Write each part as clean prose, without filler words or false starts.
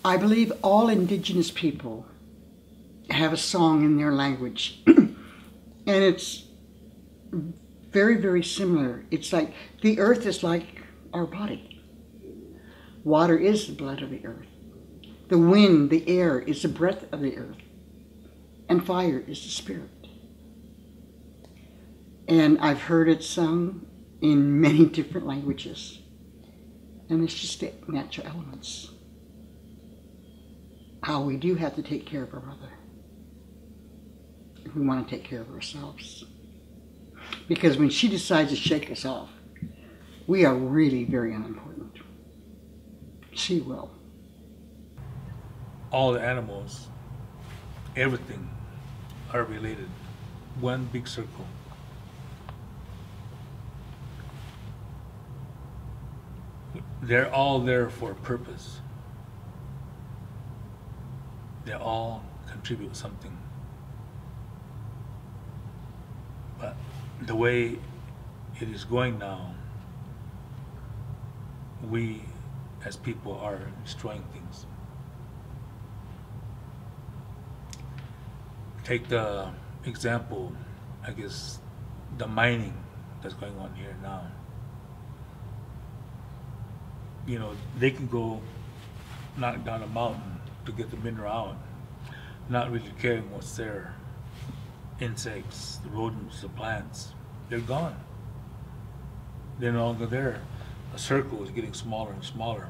I believe all indigenous people have a song in their language. And it's very, very similar. It's like the earth is like our body. Water is the blood of the earth. The wind, the air is the breath of the earth. And fire is the spirit. And I've heard it sung in many different languages. And it's just the natural elements. How we do have to take care of our mother. We want to take care of ourselves. Because when she decides to shake us off, we are really very unimportant. She will. All the animals, everything are related. One big circle. They're all there for a purpose. They all contribute something. But the way it is going now, we as people are destroying things. Take the example, I guess, the mining that's going on here now. You know, they can go knock down a mountain to get the mineral out, not really caring what's there. Insects, the rodents, the plants, they're gone. They're no longer there. The circle is getting smaller and smaller.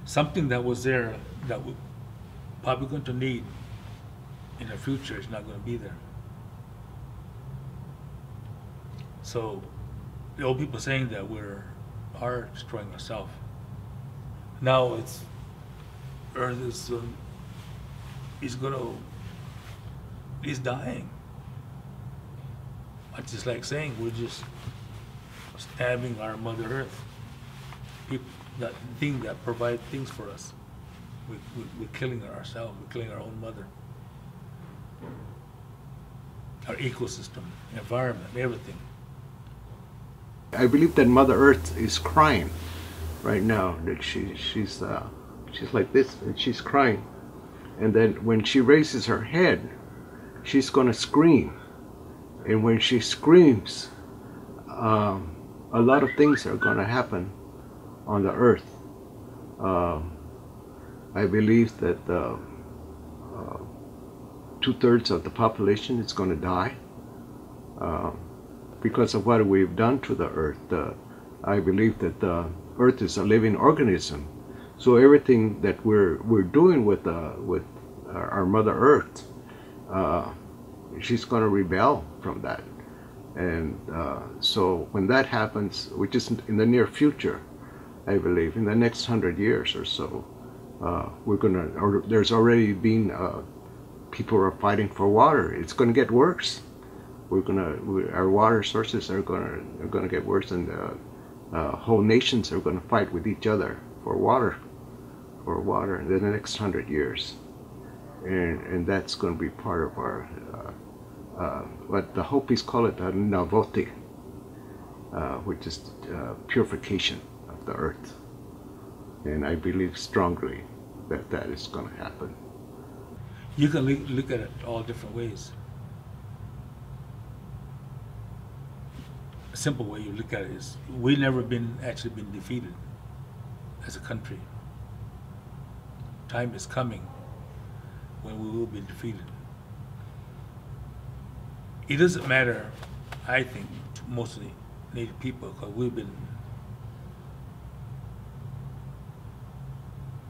Something that was there that we're probably going to need in the future is not going to be there. So the old people saying that we are destroying ourselves. Now it's Earth is dying. It's just like saying we're just stabbing our Mother Earth. People, that thing that provides things for us. We're killing ourselves. We're killing our own mother. Our ecosystem, environment, everything. I believe that Mother Earth is crying right now. That she's like this, and she's crying. And then when she raises her head, she's gonna scream. And when she screams, a lot of things are gonna happen on the earth. I believe that 2/3 of the population is gonna die because of what we've done to the earth. I believe that the earth is a living organism. So everything that we're doing with our Mother Earth, she's going to rebel from that. And so when that happens, which is in the near future, I believe, in the next 100 years or so, there's already been, people are fighting for water. It's going to get worse. Our water sources are going to get worse, and whole nations are going to fight with each other for water in the next 100 years. And that's going to be part of our, what the Hopis call it, Navoti, which is purification of the earth. And I believe strongly that that is going to happen. You can look at it all different ways. A simple way you look at it is, we've never actually been defeated as a country. Time is coming when we will be defeated. It doesn't matter, I think, to mostly Native people, because we've been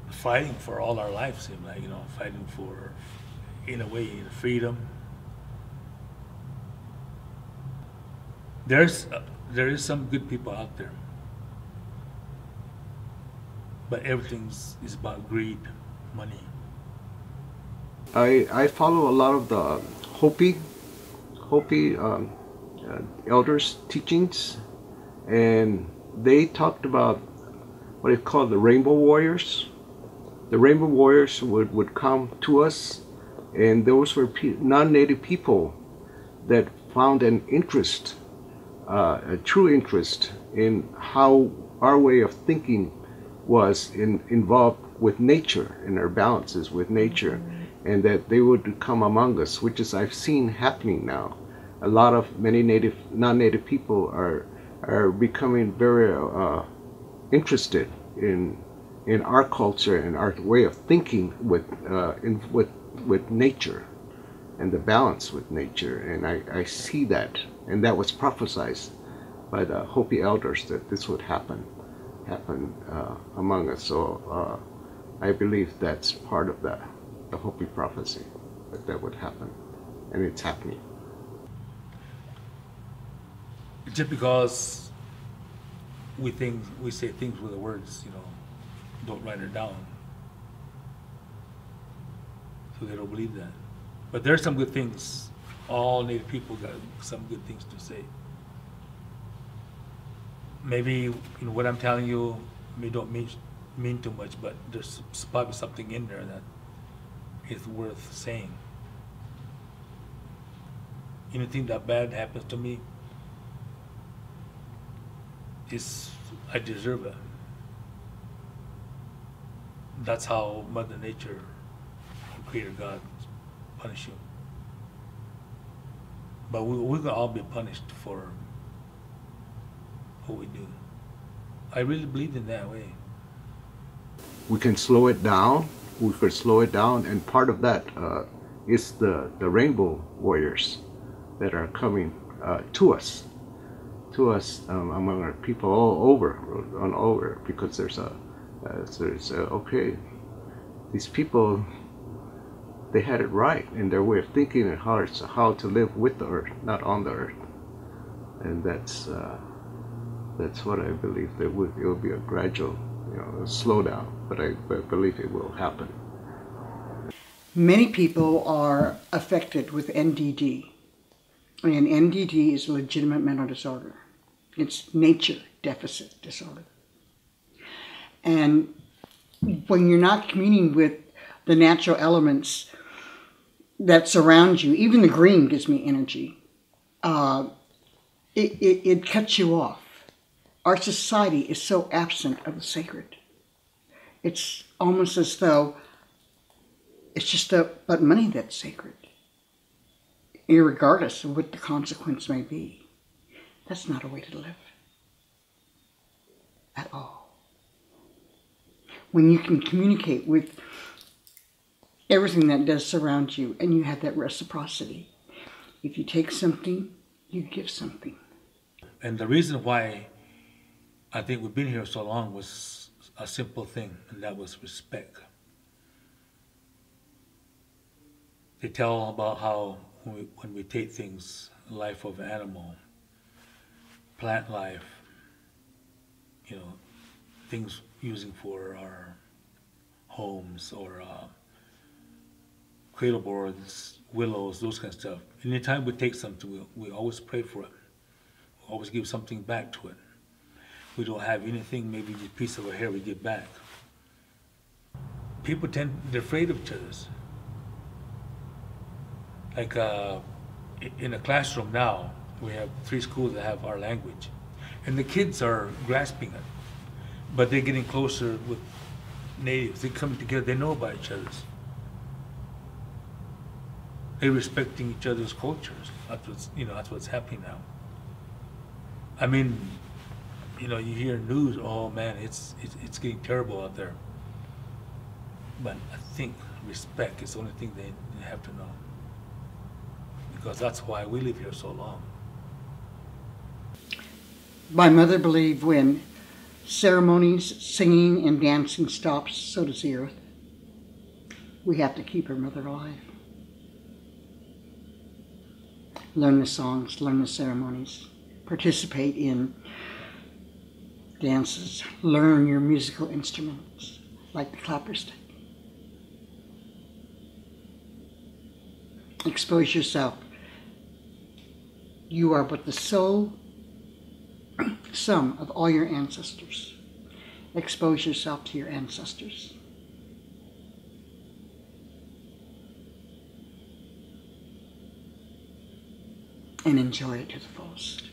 fighting for all our lives, like, you know, fighting for, in a way, freedom. There is some good people out there, but everything is about greed, money. I follow a lot of the Hopi elders' teachings, and they talked about what they call the Rainbow Warriors. The Rainbow Warriors would come to us, and those were non-native people that found an interest, a true interest in how our way of thinking was involved with nature, and our balances with nature, and that they would come among us, which is I've seen happening now. Many non-native people are becoming very interested in our culture and our way of thinking with nature and the balance with nature, and I see that, and that was prophesied by the Hopi elders that this would happen among us. So I believe that's part of the Hopi prophecy, that would happen, and it's happening. Just because we say things with the words, don't write it down, so they don't believe that. But there's some good things. All Native people got some good things to say. Maybe what I'm telling you don't mean too much, but there's probably something in there that is worth saying. Anything that bad happens to me, I deserve it. That's how Mother Nature, Creator God, punish you. But we're gonna all be punished for what we do. I really believe in that way. We can slow it down. We could slow it down, and part of that is the rainbow warriors that are coming to us among our people all over, because there's okay, these people, they had it right in their way of thinking and how to live with the earth, not on the earth, and that's what I believe. It will be a gradual, slowdown, but I believe it will happen. Many people are affected with NDD, and NDD is a legitimate mental disorder. It's nature deficit disorder. And when you're not communing with the natural elements that surround you, even the green gives me energy, it cuts you off. Our society is so absent of the sacred. It's almost as though it's just but money that's sacred, irregardless of what the consequence may be. That's not a way to live at all. When you can communicate with everything that does surround you, and you have that reciprocity. If you take something, you give something. And the reason why I think we've been here so long was a simple thing, and that was respect. They tell about how when we take things, life of an animal, plant life, things using for our homes or cradle boards, willows, those kind of stuff. Anytime we take something, we always pray for it. We always give something back to it. We don't have anything, maybe a piece of our hair we give back. People they're afraid of each other. Like in a classroom now, we have 3 schools that have our language. And the kids are grasping it. But they're getting closer with natives. They're coming together, they know about each other's. They're respecting each other's cultures. That's what's happening now. I mean, you hear news, oh man, it's getting terrible out there. But I think respect is the only thing they have to know. Because that's why we live here so long. My mother believed when ceremonies, singing, and dancing stops, so does the earth. We have to keep her mother alive. Learn the songs, learn the ceremonies, participate in dances, learn your musical instruments, like the clapper stick. Expose yourself. You are but the sole sum of all your ancestors. Expose yourself to your ancestors. And enjoy it to the fullest.